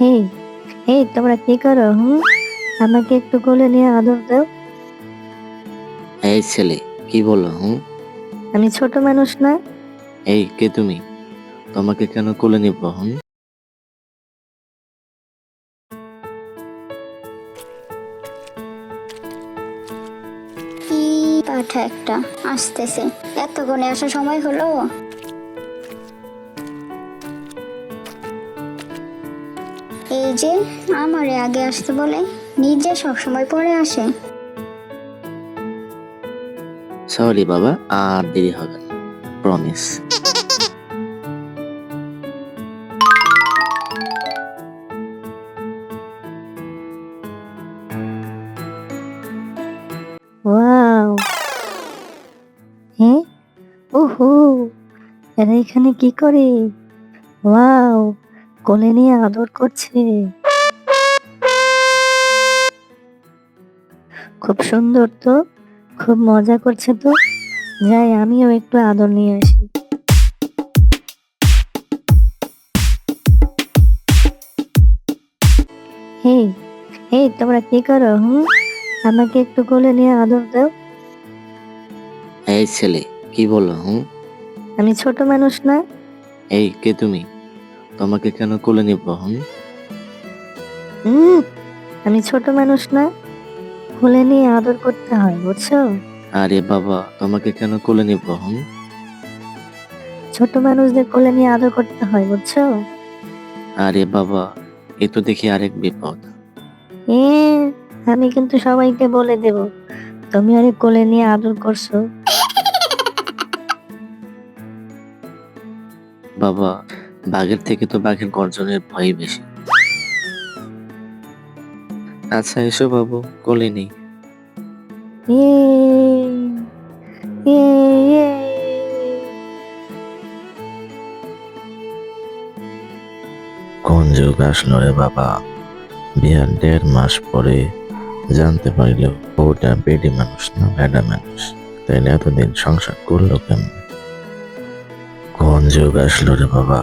হেই, তোমরা কি করো? আমাকে একটু কোলে নিয়ে আদর দাও। এই ছেলে, কি বললো? আমি ছোট মানুষ না? এই কে তুমি? তোমাকে কেন কোলে নিব? কি পাঠা একটা আসতেছে, এতক্ষণে আসার সময় হলো? এই যে আমারে আগে আসতে বলে, নিজে সবসময় পরে আসে। সরি বাবা, আর দেরি হবে না, প্রমিস। ওয়াও! হ্যাঁ, ওহো, এরা এখানে কি করে? ওয়াও, কোলে নিয়ে আদর করছে। খুব সুন্দর তো, খুব মজা করছে তো। যাই, আমিও একটু আদর নিয়ে আসি। হেই, তোমরা কি করো? আমাকে একটু কোলে নিয়ে আদর দাও। এই ছেলে, কি বললো? আমি ছোট মানুষ না? এই কে তুমি? তোমাকে কেন কোলে নিব? হুম, আমি ছোট মানুষ না? কোলে নিয়ে আদর করতে হয়, বুঝছো? আরে বাবা, তোমাকে কেন কোলে নিব? ছোট মানুষদের কোলে নিয়ে আদর করতে হয়, বুঝছো? আরে বাবা, এ তো দেখি আরেক বিপদ। এ, আমি কিন্তু সবাইকে বলে দেব তুমি আরে কোলে নিয়ে আদর করছো। বাবা, বাঘের থেকে তো বাঘের গর্জনের ভয় বেশি। আচ্ছা এসো বাবু, কোলে নেই। এ, এ, এ। কোন যুগ আসলো রে বাবা? বিয়ার 1.5 মাস পরে জানতে পারলো ওটা বেডি মানুষ না ভেড়া মানুষ। তাইলে এতদিন সংসার করলো কেমন? কোন যুগ আসলো রে বাবা?